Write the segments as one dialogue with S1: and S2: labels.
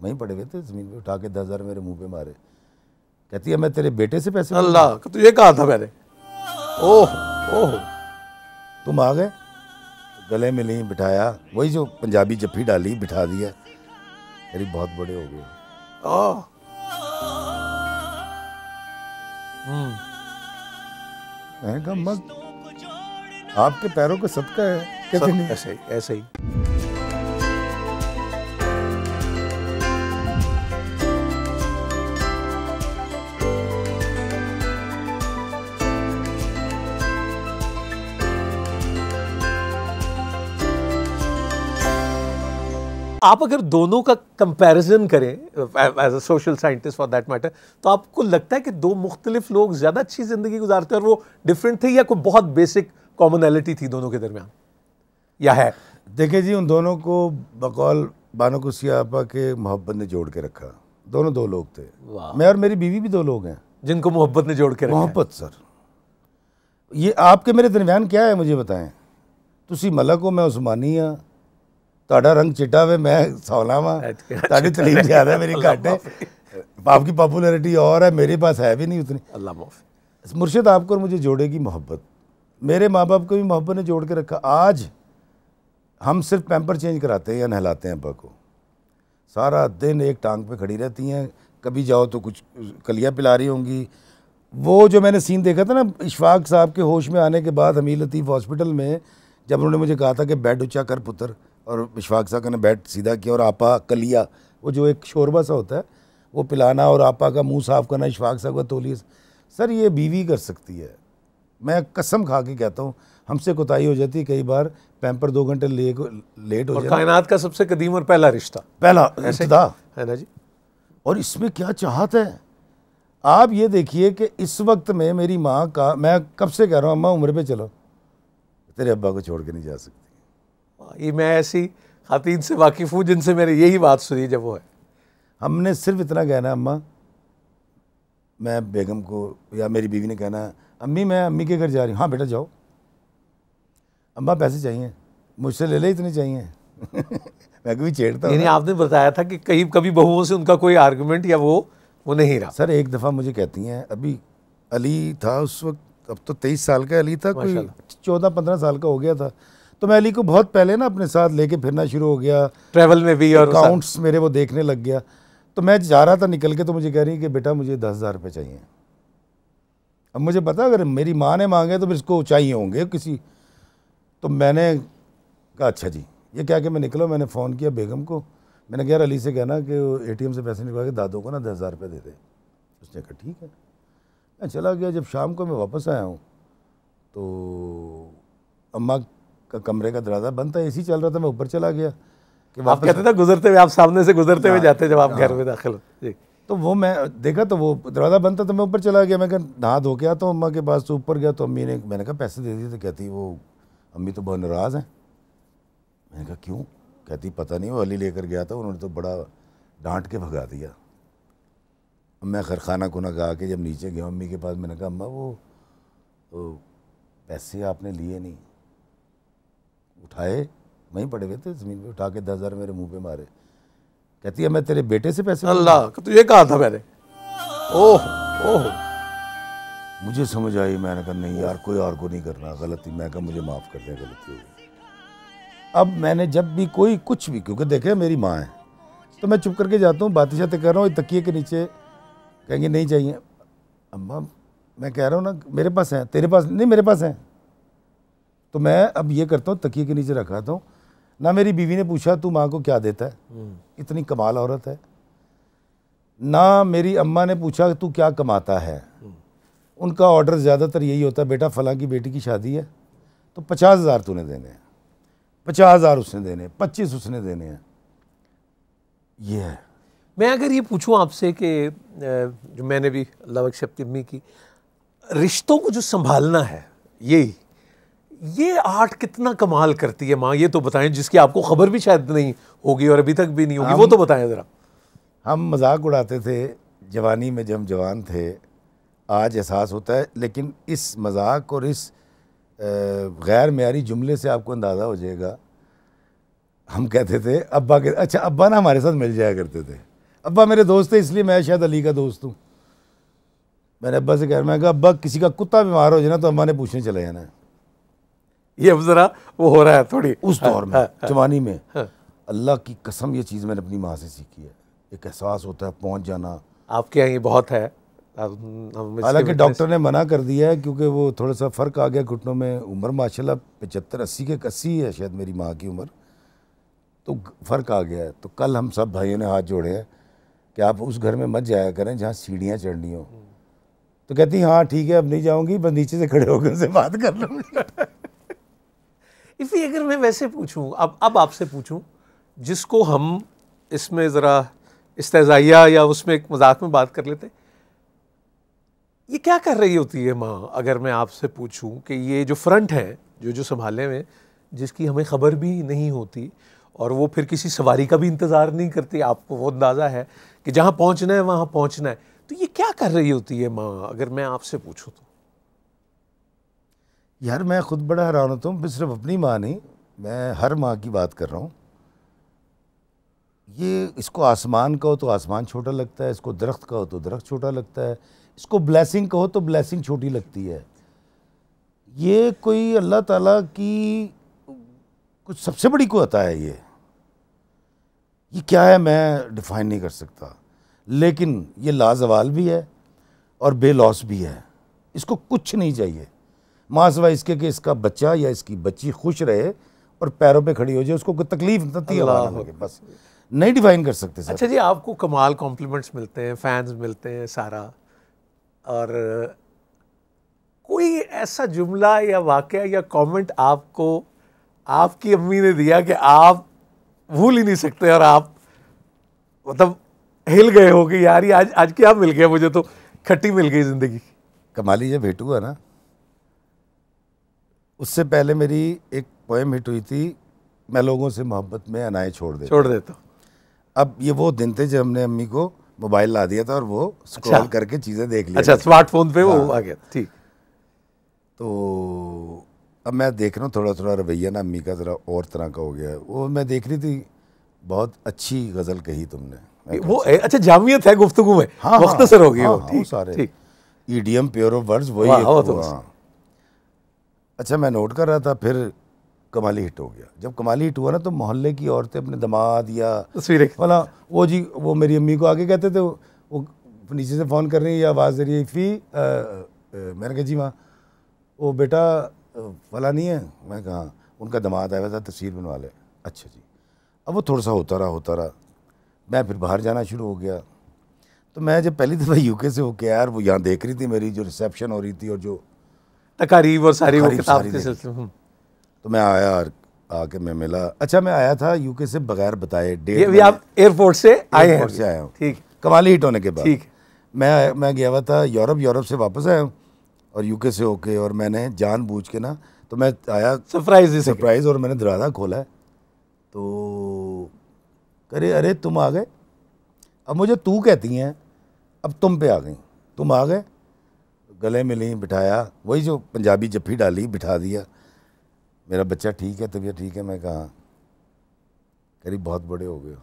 S1: वहीं पड़े हुए थे ज़मीन पे, उठा के 10,000 मेरे मुंह पे मारे। कहती है मैं तेरे बेटे से पैसे
S2: अल्लाह, तो ये कहा था मैंने। ओह ओह,
S1: तुम आ गए, गले में ली, बिठाया, वही जो पंजाबी जफ्फी डाली, बिठा दिया। अरे बहुत बड़े हो गए। मैंने कहा अम्मा आपके पैरों का सदका है। कहते नहीं,
S2: ऐसे ही ऐसे ही। आप अगर दोनों का कंपैरिजन करें as a social scientist for that matter, तो आपको लगता है कि दो मुख्तलिफ लोग ज़्यादा अच्छी ज़िंदगी गुजारते हैं और वो डिफरेंट थे, या कोई बहुत बेसिक कॉमनैलिटी थी दोनों के दरमियान, या है?
S1: देखिए जी, उन दोनों को बकौल बानो कुसिया आपा के मोहब्बत ने जोड़ के रखा। दोनों दो लोग थे, मैं और मेरी बीवी भी दो लोग हैं
S2: जिनको मोहब्बत ने जोड़ के रखा।
S1: मोहब्बत सर, ये आपके मेरे दरमियान क्या है मुझे बताएं। तुसी मलक हो, मैं उस्मानी हाँ, ਤੁਹਾਡਾ रंग चिट्टा वे, मैं सौला वा, ਤੁਹਾਡੀ तलीम ज़्यादा मेरी घट है, आपकी पॉपुलैरिटी और है, मेरे पास है भी नहीं उतनी।
S2: अल्लाह माफ़।
S1: मुर्शिद आपको और मुझे जोड़ेगी मोहब्बत। मेरे माँ बाप को भी मोहब्बत ने जोड़ के रखा। आज हम सिर्फ पैम्पर चेंज कराते हैं या नहलाते हैं अब्बा को, सारा दिन एक टांग पे खड़ी रहती हैं। कभी जाओ तो कुछ कलियाँ पिला रही होंगी। वो जो मैंने सीन देखा था ना इशफाक साहब के होश में आने के बाद हमीद लतीफ़ हॉस्पिटल में, जब उन्होंने मुझे कहा था कि बेड ऊँचा कर पुत्र, और इशफाक साहब ने बेड सीधा किया और आपा कलिया, वो जो एक शोरबा सा होता है वो पिलाना और आपा का मुंह साफ़ करना, इशफाक साहब का तौलिए। सर ये बीवी कर सकती है, मैं कसम खा के कहता हूँ। हमसे कोताही हो जाती है कई बार, पैम्पर 2 घंटे लेट हो जाए।
S2: कायनात का सबसे कदीम और पहला रिश्ता,
S1: पहला इब्तिदा
S2: है ना जी।
S1: और इसमें क्या चाहत है। आप ये देखिए कि इस वक्त में मेरी माँ का, मैं कब से कह रहा हूँ अम्मा उम्र पे चलो, तेरे अब्बा को छोड़ के नहीं जा सकती।
S2: ये मैं ऐसी खातीन से वाकिफ़ हूँ जिनसे मैंने यही बात सुनी जब वो है।
S1: हमने सिर्फ इतना कहना अम्मा, मैं बेगम को या मेरी बीवी ने कहना अम्मी मैं अम्मी के घर जा रही हूँ। हाँ बेटा जाओ। अम्मा पैसे चाहिए, मुझसे ले ले, इतने चाहिए। मैं कभी छेड़ता हूँ।
S2: यानी आपने बताया था कि कभी बहुओं से उनका कोई आर्गुमेंट या वो नहीं रहा।
S1: सर एक दफ़ा मुझे कहती हैं, अभी अली था उस वक्त, अब तो 23 साल का अली था, कोई 14-15 साल का हो गया था। तो मैं अली को बहुत पहले ना अपने साथ लेके फिरना शुरू हो गया,
S2: ट्रैवल में भी, और
S1: अकाउंट्स मेरे वो देखने लग गया। तो मैं जा रहा था निकल के, तो मुझे कह रही कि बेटा मुझे 10,000 रुपये चाहिए। अब मुझे पता अगर मेरी माँ ने मांगे तो फिर इसको चाहिए होंगे किसी। तो मैंने कहा अच्छा जी, ये क्या कि मैं निकला, मैंने फ़ोन किया बेगम को, मैंने कहा यार अली से कहना कि ATM से पैसे निकलवा के दादों को ना 10,000 रुपये दे दे। उसने कहा ठीक है। मैं चला गया। जब शाम को मैं वापस आया हूँ तो अम्मा का कमरे का दरवाज़ा बंद था, AC चल रहा था। मैं ऊपर चला गया कि
S2: आप कहते थे गुजरते हुए, आप सामने से गुजरते हुए जाते जब आप घर में दाखिल होते।
S1: तो वो मैं देखा तो वो दरवाज़ा बंद था, तो मैं ऊपर चला गया। मैं कहा नहा धो के आता हूँ अम्मा के पास। तो ऊपर गया तो अम्मी ने, मैंने कहा पैसे दे दिए। तो कहती वो अम्मी तो बहुत नाराज़ हैं। मैंने कहा क्यों? कहती पता नहीं, वो अली लेकर गया था, उन्होंने तो बड़ा डांट के भगा दिया। अब मैं खैर खाना खुना खा के जब नीचे गया अम्मी के पास, मैंने कहा अम्मा वो पैसे आपने लिए नहीं, उठाए वहीं पड़े हुए थे ज़मीन पे, उठा के 10,000 मेरे मुंह पे मारे। कहती है मैं तेरे बेटे से पैसे,
S2: अल्लाह, तो ये कहा था मैंने। ओह ओह,
S1: मुझे समझ आई। मैंने कहा नहीं यार कोई और को नहीं करना, गलती। मैं कहा मुझे माफ़ कर दें, गलती हो गई। अब मैंने जब भी कोई कुछ भी, क्योंकि देखे मेरी माँ है तो मैं चुप करके जाता हूँ, बातें शातें कर रहा हूँ, तकिए के नीचे कहेंगे नहीं चाहिए। अम्मा मैं कह रहा हूँ ना मेरे पास है, तेरे पास नहीं, मेरे पास है। तो मैं अब ये करता हूँ, तकिए के नीचे रखाता हूँ ना। मेरी बीवी ने पूछा तू माँ को क्या देता है, इतनी कमाल औरत है ना। मेरी अम्मा ने पूछा तू क्या कमाता है। उनका ऑर्डर ज़्यादातर यही होता है, बेटा फलां की बेटी की शादी है तो 50,000 तूने देने हैं, 50,000 उसने देने, 25 उसने देने हैं। ये है।
S2: मैं अगर ये पूछूं आपसे कि जो मैंने भी अल्लाह बख्शे अपनी अम्मी की, रिश्तों को जो संभालना है, ये आर्ट कितना कमाल करती है माँ, ये तो बताएं, जिसकी आपको खबर भी शायद नहीं होगी और अभी तक भी नहीं होगी, वो तो बताएं ज़रा।
S1: हम मजाक उड़ाते थे जवानी में जब हम जवान थे, आज एहसास होता है। लेकिन इस मजाक और इस गैर मेयारी जुमले से आपको अंदाज़ा हो जाएगा। हम कहते थे अब्बा के, अच्छा अब्बा ना हमारे साथ मिल जाया करते थे, अब्बा मेरे दोस्त है इसलिए मैं शायद अली का दोस्त हूँ। मैंने अब्बा से कहा, मैं कहा अब्बा किसी का कुत्ता बीमार हो जाए ना तो अम्मा ने पूछने चले जाना है।
S2: ये अब जरा वो हो रहा है थोड़ी
S1: उस दौर में जवानी में अल्लाह की कसम ये चीज़ मैंने अपनी माँ से सीखी है। एक एहसास होता है पहुँच जाना।
S2: आपके यहाँ ये बहुत है।
S1: हालांकि डॉक्टर ने मना कर दिया है क्योंकि वो थोड़ा सा फ़र्क आ गया घुटनों में। उम्र माशाल्लाह 75-80 के 80 है शायद मेरी माँ की उम्र, तो फ़र्क आ गया है। तो कल हम सब भाइयों ने हाथ जोड़े हैं कि आप उस घर में मत जाया करें जहाँ सीढ़ियाँ चढ़नी हो। तो कहती हाँ ठीक है अब नहीं जाऊँगी, बस नीचे से खड़े होकर उनसे बात कर लूँगी।
S2: इफ़ी अगर मैं वैसे पूछूं, अब आपसे पूछूं जिसको हम इसमें ज़रा इस्तेज़ाइया या उसमें एक मजाक में बात कर लेते, ये क्या कर रही होती है माँ? अगर मैं आपसे पूछूं कि ये जो फ्रंट है जो संभालने में, जिसकी हमें ख़बर भी नहीं होती और वो फिर किसी सवारी का भी इंतज़ार नहीं करती, आपको वो अंदाज़ा है कि जहाँ पहुँचना है वहाँ पहुँचना है, तो ये क्या कर रही होती है माँ अगर मैं आपसे पूछूं तो?
S1: यार मैं खुद बड़ा हैरान होता हूँ, सिर्फ अपनी माँ नहीं, मैं हर माँ की बात कर रहा हूँ। ये इसको आसमान कहो तो आसमान छोटा लगता है, इसको दरख्त कहो तो दरख्त छोटा लगता है, इसको ब्लेसिंग कहो तो ब्लेसिंग छोटी लगती है। ये कोई अल्लाह ताला की कुछ सबसे बड़ी को अता है। ये क्या है मैं डिफ़ाइन नहीं कर सकता, लेकिन ये लाजवाल भी है और बेलौस भी है। इसको कुछ नहीं चाहिए माँ सिवाय इसके कि इसका बच्चा या इसकी बच्ची खुश रहे और पैरों पे खड़ी हो जाए, उसको कोई तकलीफ नहीं, बस नहीं डिफाइन कर सकते सर।
S2: अच्छा जी, आपको कमाल कॉम्प्लीमेंट्स मिलते हैं, फैंस मिलते हैं सारा, और कोई ऐसा जुमला या वाकया या कमेंट आपको आपकी अम्मी ने दिया कि आप भूल ही नहीं सकते और आप मतलब हिल गए हो कि यार ये आज क्या मिल गया मुझे, तो खट्टी मिल गई ज़िंदगी?
S1: कमाली जब हिट हुआ ना, उससे पहले मेरी एक पोएम हिट हुई थी, मैं लोगों से मोहब्बत में अनाए छोड़ देता। अब ये वो दिन थे जब हमने अम्मी को मोबाइल ला दिया था और वो स्क्रॉल करके चीज़ें देख ली।
S2: अच्छा, स्मार्टफोन पे वो आ गया, ठीक।
S1: तो अब मैं देख रहा हूँ थोड़ा थोड़ा रवैया ना अम्मी का ज़रा और तरह का हो गया है। वो मैं देख रही थी, बहुत अच्छी गज़ल कही तुमने,
S2: वो अच्छा जामियत है गुफ्तगू में,
S1: हाँ,
S2: मुख्तसर हो गई वो,
S1: ठीक सारे ईडियम प्योर ऑफ वर्ड्स वही है। अच्छा मैं नोट कर रहा था, फिर कमाली हिट हो गया। जब कमाली हिट हुआ ना तो मोहल्ले की औरतें अपने दामाद या
S2: तस्वीरें
S1: वाला वो जी वो मेरी अम्मी को आगे कहते थे, वो नीचे से फ़ोन कर रही है या आवाज़ दे रही है, मैंने कहा जी माँ वो बेटा फला नहीं है, मैं कहा उनका दामाद आया था तस्वीर बनवा ले। अच्छा जी। अब वो थोड़ा सा होता रहा, मैं फिर बाहर जाना शुरू हो गया। तो मैं जब पहली दफ़ा यूके से होके यार वो यहाँ देख रही थी मेरी जो रिसेप्शन हो रही थी और जो
S2: तकारीब और सारी वो किताब के सिलसिले,
S1: तो मैं आया और आके मैं मिला। अच्छा मैं आया था यूके से बगैर बताए,
S2: डेट आप एयरपोर्ट से आए हैं?
S1: से आया हूँ,
S2: ठीक।
S1: कमाली हिट होने के बाद
S2: ठीक।
S1: मैं गया हुआ था यूरोप से वापस आया हूँ और यूके से होके, और मैंने जानबूझ के ना, तो मैं आया सरप्राइज और मैंने दरवाज़ा खोला है तो करे अरे तुम आ गए। अब मुझे तू कहती हैं, अब तुम पे आ गई, तुम आ गए, गले मिली, बिठाया, वही जो पंजाबी जफ्फी डाली, बिठा दिया। मेरा बच्चा ठीक है, तबीयत ठीक है? मैं कहा करीब बहुत बड़े हो गए हो।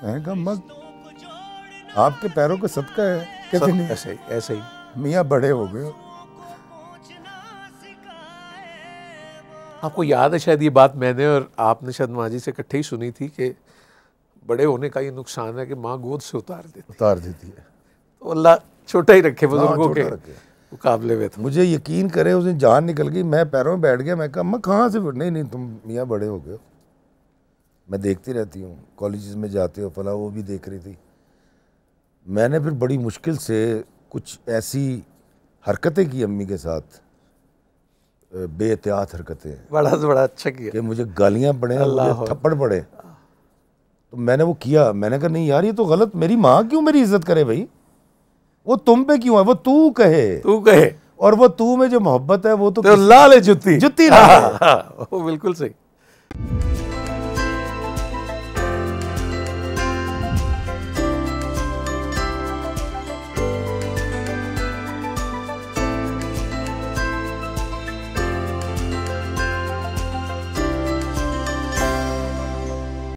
S1: मैंने कहा मत, आपके पैरों का सदका है। कहते नहीं
S2: ऐसे ही
S1: मियाँ बड़े हो गए हो।
S2: आपको याद है शायद ये बात मैंने और आपने शायद माँ जी से इकट्ठे ही सुनी थी कि बड़े होने का ये नुकसान है कि माँ गोद से उतार देती है। तो अल्लाह छोटा ही रखे बुजुर्गों के मुकाबले में। तो
S1: मुझे यकीन करे उस दिन जान निकल गई, मैं पैरों में बैठ गया। मैं कहा अम्मा कहाँ से? नहीं तुम मियाँ बड़े हो गए हो, मैं देखती रहती हूँ, कॉलेज में जाते हो फला, वो भी देख रही थी। मैंने फिर बड़ी मुश्किल से कुछ ऐसी हरकतें की अम्मी के साथ, बेएहतियात हरकतें,
S2: बड़ा अच्छा किया
S1: कि मुझे गालियाँ पड़े, मुझे थप्पड़ पड़े। तो मैंने वो किया। मैंने कहा नहीं यार ये तो गलत, मेरी माँ क्यों मेरी इज्जत करे भाई, वो तुम पे क्यों है, वो तू कहे और वो तू में जो मोहब्बत है वो तो
S2: लाल है जुत्ती
S1: ना।
S2: वो बिल्कुल सही।